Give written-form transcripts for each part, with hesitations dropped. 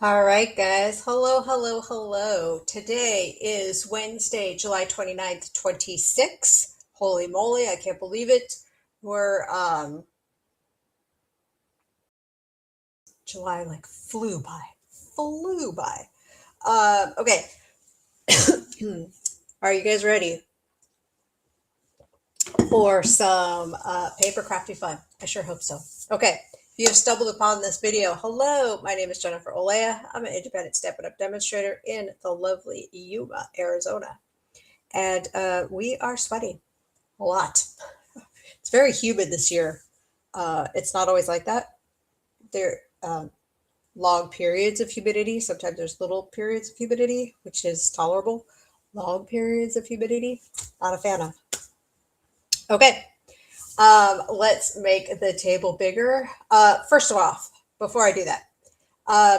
All right, guys. Hello, hello, hello. Today is Wednesday, July 29th, 26. Holy moly, I can't believe it. We're July like flew by. Flew by. Okay. Are you guys ready for some paper crafty fun? I sure hope so. Okay. If you have stumbled upon this video, hello, my name is Jennifer Olea. I'm an independent Stampin' Up! Demonstrator in the lovely Yuma, Arizona. And we are sweating a lot. It's very humid this year. It's not always like that. There long periods of humidity. Sometimes there's little periods of humidity, which is tolerable. Long periods of humidity, not a fan of. Okay, let's make the table bigger. First of all, before I do that,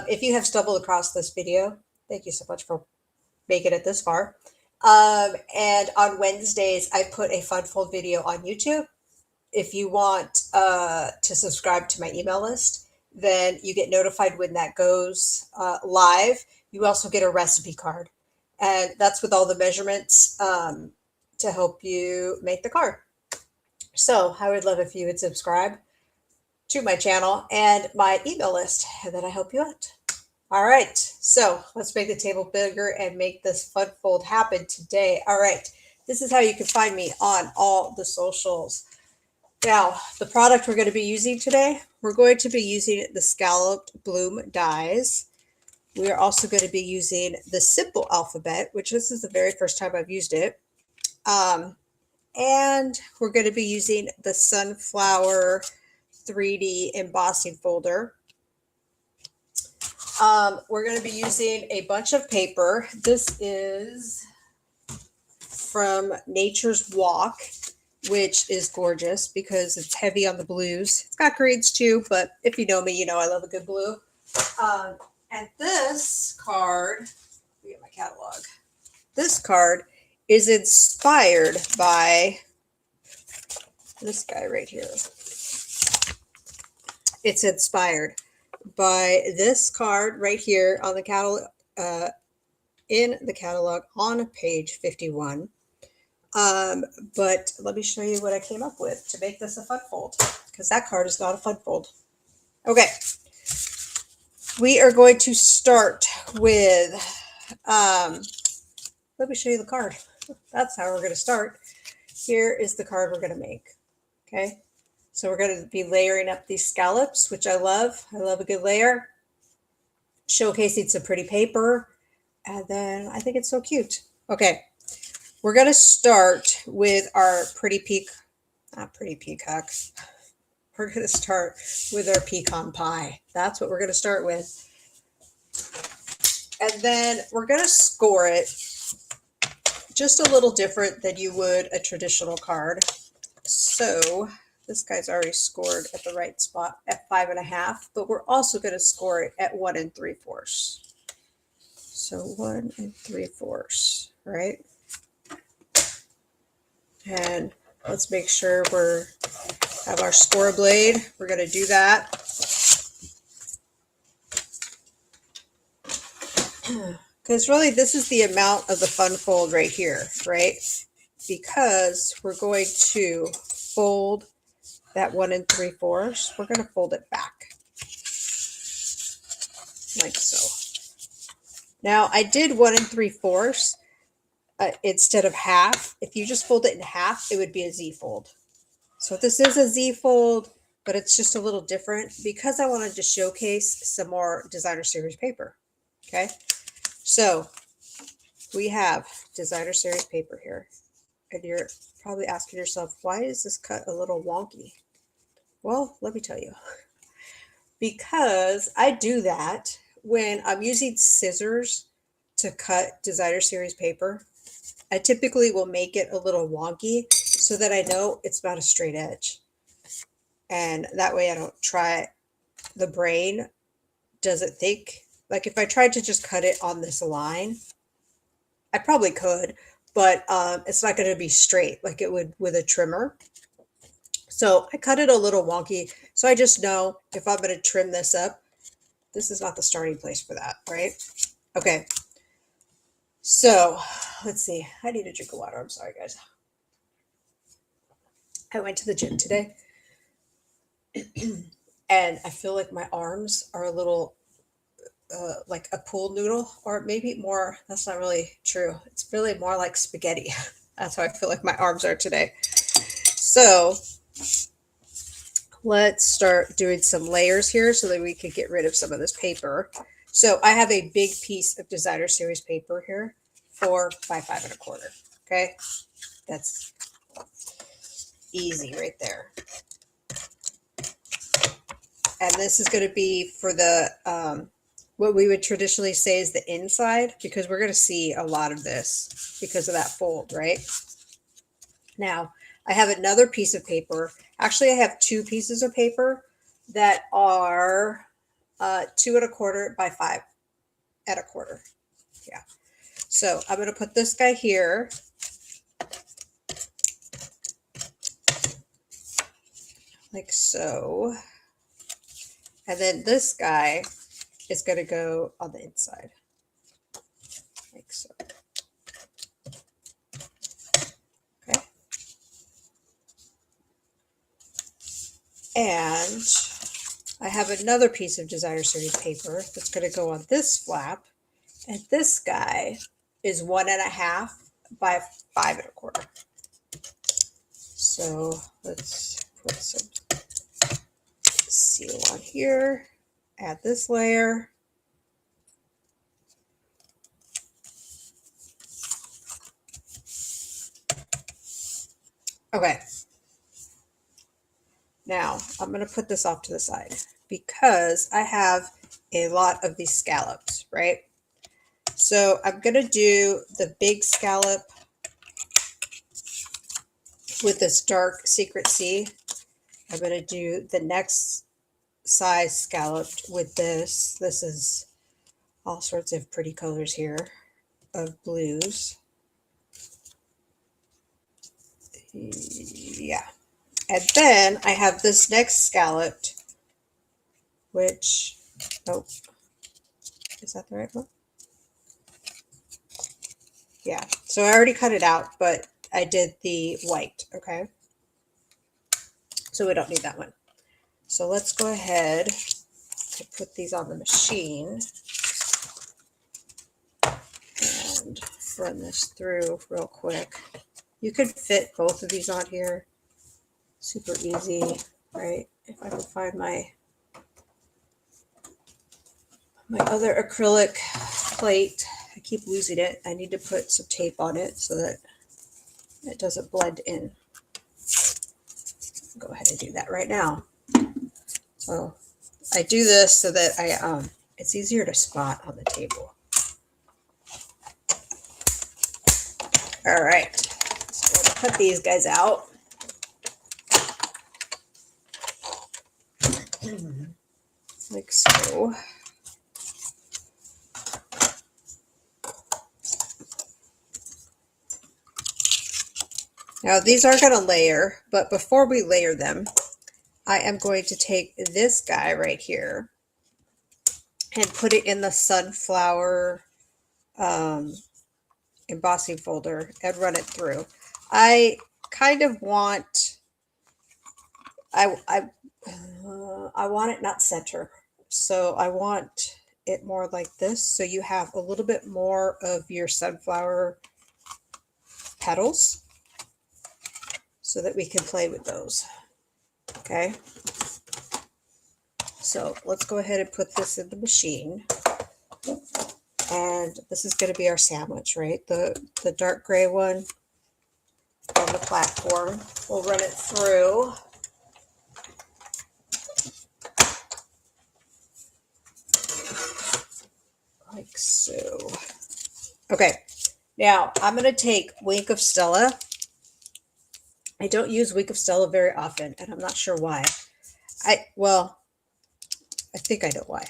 if you have stumbled across this video, thank you so much for making it this far. And on Wednesdays, I put a fun fold video on YouTube. If you want to subscribe to my email list, then you get notified when that goes live. You also get a recipe card, and that's with all the measurements to help you make the card. So I would love if you would subscribe to my channel and my email list, and then I help you out. All right, so let's make the table bigger and make this fun fold happen today. All right, this is how you can find me on all the socials. Now, the product we're going to be using today, we're going to be using the scalloped bloom dies. We are also going to be using the simple alphabet, which this is the very first time I've used it. And we're going to be using the sunflower 3D embossing folder. We're going to be using a bunch of paper. This is from Nature's Walk, which is gorgeous because it's heavy on the blues. It's got greens too, but if you know me, you know I love a good blue. And this card, let me get my catalog. This card is inspired by this guy right here. It's inspired by this card right here on the catalog, in the catalog on page 51. But let me show you what I came up with to make this a fun fold, because that card is not a fun fold. Okay, we are going to start with, let me show you the card. That's how we're going to start. Here is the card we're going to make. Okay, so we're going to be layering up these scallops, which I love. I love a good layer. Showcasing some pretty paper. And then I think it's so cute. Okay. We're going to start with our not pretty peacock. We're going to start with our pecan pie. That's what we're going to start with. And then we're going to score it just a little different than you would a traditional card. So this guy's already scored at the right spot at 5.5, but we're also going to score it at 1 3/4. So 1 3/4, right? And let's make sure we have our score blade. We're going to do that. Because really this is the amount of the fun fold right here, right? Because we're going to fold that 1 3/4. We're going to fold it back like so. Now I did 1 3/4. Instead of half. If you just fold it in half, it would be a Z fold. So this is a Z fold, but it's just a little different because I wanted to showcase some more designer series paper. Okay, so we have designer series paper here, and you're probably asking yourself, why is this cut a little wonky? Well, let me tell you. Because I do that when I'm using scissors to cut designer series paper. I typically will make it a little wonky so that I know it's not a straight edge. And that way I don't try, the brain doesn't think, like if I tried to just cut it on this line, I probably could, but it's not going to be straight like it would with a trimmer. So I cut it a little wonky. So I just know if I'm going to trim this up, this is not the starting place for that, right? Okay. So let's see. I need a drink of water. I'm sorry, guys. I went to the gym today and I feel like my arms are a little like a pool noodle, or maybe more. That's not really true. It's really more like spaghetti. That's how I feel like my arms are today. So let's start doing some layers here so that we can get rid of some of this paper. So I have a big piece of designer series paper here, 4 by 5 1/4. Okay, that's easy right there. And this is going to be for the what we would traditionally say is the inside, because we're going to see a lot of this because of that fold, right? Now, I have another piece of paper. Actually, I have 2 pieces of paper that are 2 1/4 by 5 1/4. Yeah. So I'm going to put this guy here. Like so. And then this guy is going to go on the inside. Like so. Okay. And I have another piece of designer series paper that's going to go on this flap. And this guy is 1 1/2 by 5 1/4. So let's put some seal on here. Add this layer. Okay. Now I'm going to put this off to the side because I have a lot of these scallops, right? So I'm going to do the big scallop with this dark secret C. I'm going to do the next size scalloped with this. This is all sorts of pretty colors here of blues. Yeah. And then I have this next scalloped, which, oh, is that the right one? Yeah. So I already cut it out, but I did the white, okay? So we don't need that one. So let's go ahead and put these on the machine and run this through real quick. You could fit both of these on here. Super easy, right? If I can find my other acrylic plate. I keep losing it. I need to put some tape on it so that it doesn't blend in. Go ahead and do that right now. So I do this so that it's easier to spot on the table. All right, so I'm gonna cut these guys out. Like so. Now these are going to layer, but before we layer them, I am going to take this guy right here and put it in the sunflower embossing folder and run it through. I kind of want, I want it not center. So I want it more like this. So you have a little bit more of your sunflower petals so that we can play with those. Okay. So let's go ahead and put this in the machine. And this is going to be our sandwich, right? The dark gray one on the platform. We'll run it through. Like so. Okay, now I'm going to take Wink of Stella. I don't use Wink of Stella very often, and I'm not sure why. I think I know why.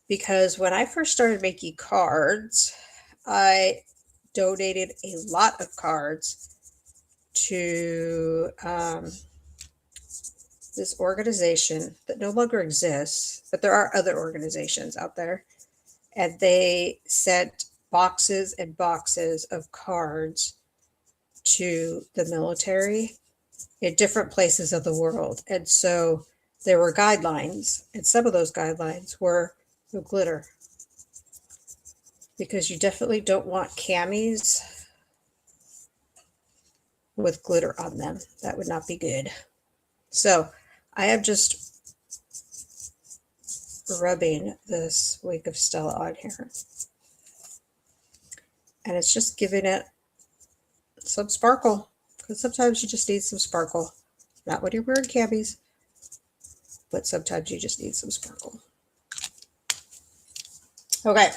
Because when I first started making cards, I donated a lot of cards to this organization that no longer exists, but there are other organizations out there, and they sent boxes and boxes of cards to the military in different places of the world. And so there were guidelines, and some of those guidelines were no glitter, because you definitely don't want camis with glitter on them. That would not be good. So I am just rubbing this wig of Stella on here, and it's just giving it some sparkle, because sometimes you just need some sparkle. Not when you're wearing camis, but sometimes you just need some sparkle. Okay,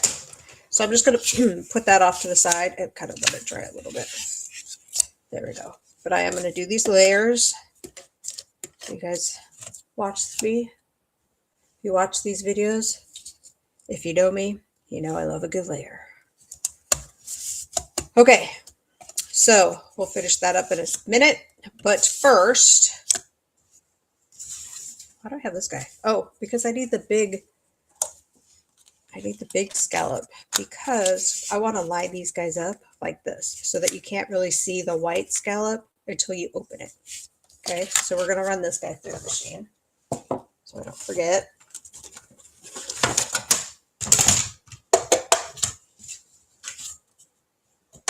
so I'm just going to put that off to the side and kind of let it dry a little bit. There we go. But I am going to do these layers. You guys watch me. If you watch these videos, if you know me, you know I love a good layer. Okay, so we'll finish that up in a minute. But first, why do I have this guy? Oh, because I need the big scallop, because I want to line these guys up like this so that you can't really see the white scallop until you open it. Okay, so we're going to run this guy through the machine so I don't forget.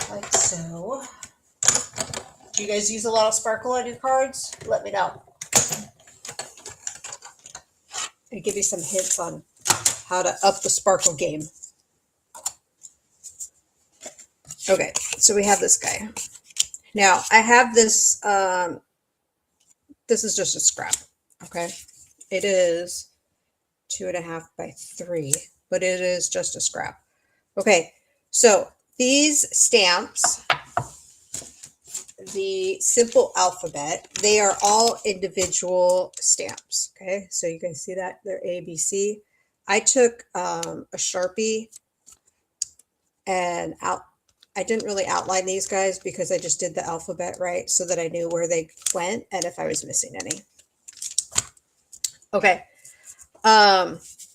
Like so. Do you guys use a lot of sparkle on your cards? Let me know. And give you some hints on how to up the sparkle game. Okay, so we have this guy. Now, I have this, this is just a scrap, okay? It is 2.5 by 3, but it is just a scrap. Okay, so these stamps, the simple alphabet, they are all individual stamps, okay? So you guys see that? They're A, B, C. I took a Sharpie and I didn't really outline these guys because I just did the alphabet right so that I knew where they went and if I was missing any. Okay.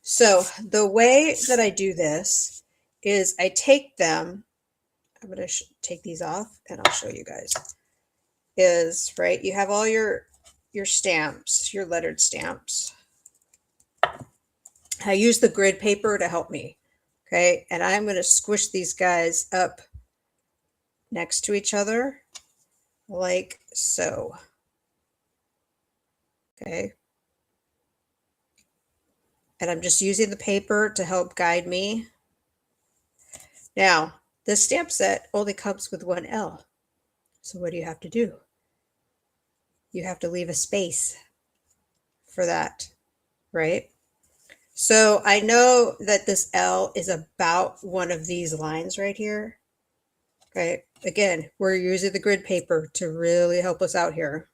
So the way that I do this is I take them, I'm going to take these off and I'll show you guys, is right. You have all your stamps, your lettered stamps. I use the grid paper to help me. Okay. And I'm going to squish these guys up next to each other like so. Okay. And I'm just using the paper to help guide me. Now, this stamp set only comes with one L. So what do you have to do? You have to leave a space for that, right? So I know that this L is about one of these lines right here. Okay. Again, we're using the grid paper to really help us out here.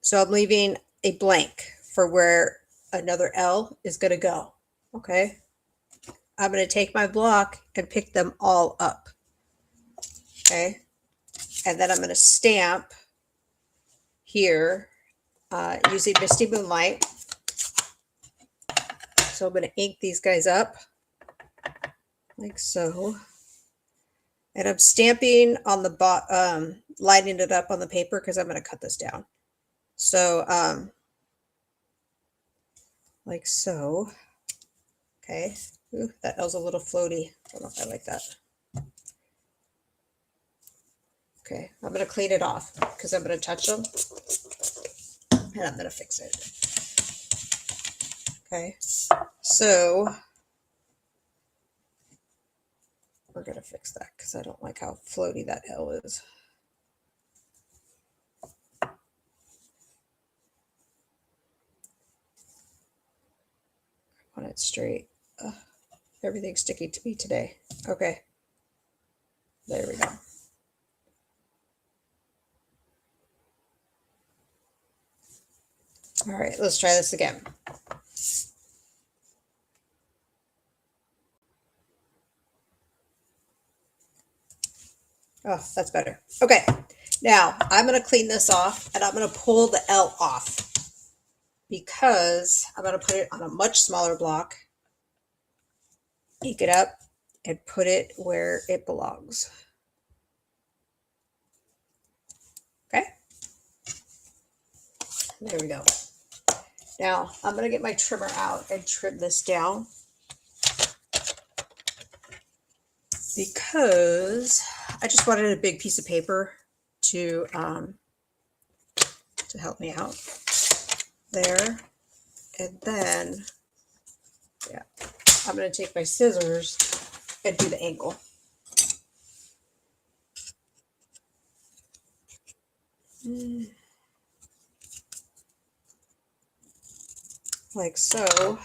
So I'm leaving a blank for where another L is going to go. Okay. I'm going to take my block and pick them all up. Okay. And then I'm going to stamp here using Misty Moonlight. So I'm going to ink these guys up like so. And I'm stamping on the bottom, lining it up on the paper because I'm going to cut this down. So like so. Okay. Ooh, that was a little floaty. I don't know if I like that. Okay, I'm going to clean it off because I'm going to touch them and I'm going to fix it. Okay, so we're going to fix that because I don't like how floaty that L is. I want it straight. Everything's sticky to me today. Okay, there we go. All right, let's try this again. Oh, that's better. Okay, Now, I'm going to clean this off, and I'm going to pull the L off because I'm going to put it on a much smaller block, eke it up, and put it where it belongs. Okay? There we go. Now, I'm going to get my trimmer out and trim this down because I just wanted a big piece of paper to help me out there. And then, yeah, I'm going to take my scissors and do the angle. Like so.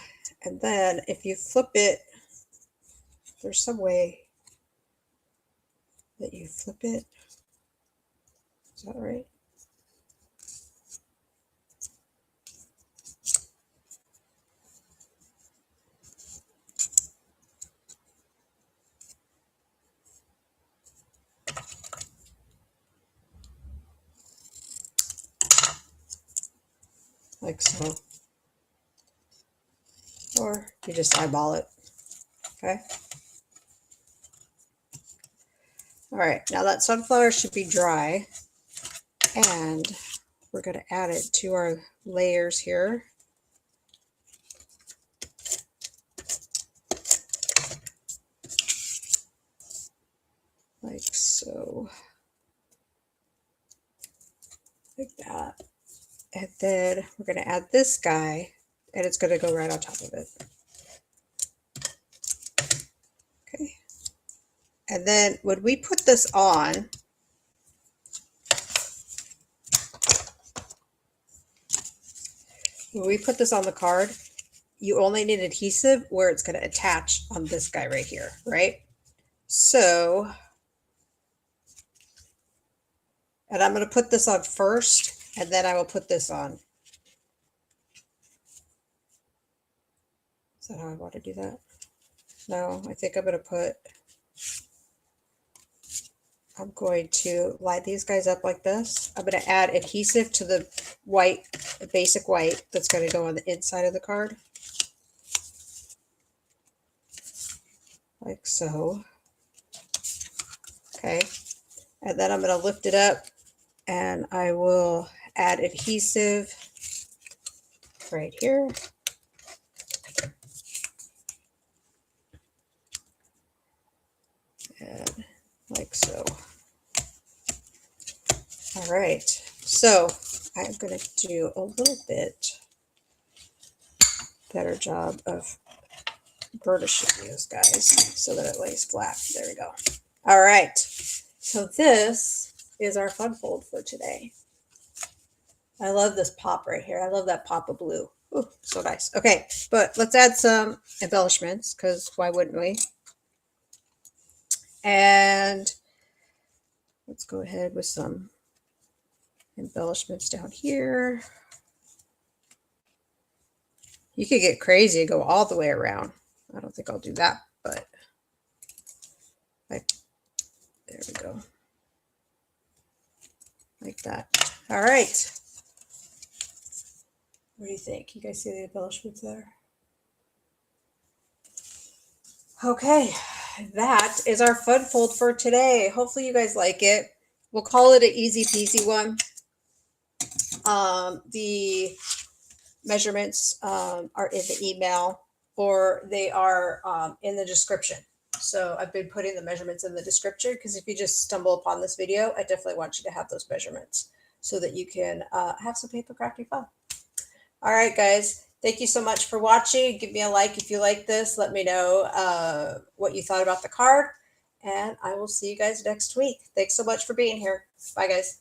And then if you flip it, there's some way that you flip it. Is that right? Like so. Or you just eyeball it. Okay. All right, now that sunflower should be dry, and we're going to add it to our layers here. Like so. Like that. And then we're going to add this guy, and it's going to go right on top of it. Okay. And then when we put this on, the card, you only need adhesive where it's going to attach on this guy right here, right? So, and I'm going to put this on first, and then I will put this on. Is that how I want to do that? No, I think I'm going to line these guys up like this. I'm going to add adhesive to the white, the basic white that's going to go on the inside of the card. Like so. Okay. And then I'm going to lift it up, and I will add adhesive right here. And like so. All right, so I'm going to do a little bit better job of burnishing these guys so that it lays flat. There we go. All right, so this is our fun fold for today. I love this pop right here. I love that pop of blue. Ooh, so nice. Okay, but let's add some embellishments, because why wouldn't we? And let's go ahead with some embellishments down here. You could get crazy and go all the way around. I don't think I'll do that, but like, there we go. Like that. All right. What do you think? You guys see the embellishments there? Okay, that is our fun fold for today. Hopefully you guys like it. We'll call it an easy peasy one. The measurements are in the email, or they are in the description. So I've been putting the measurements in the description, because if you just stumble upon this video, I definitely want you to have those measurements so that you can have some paper crafting fun. All right, guys. Thank you so much for watching. Give me a like if you like this. Let me know what you thought about the card, and I will see you guys next week. Thanks so much for being here. Bye, guys.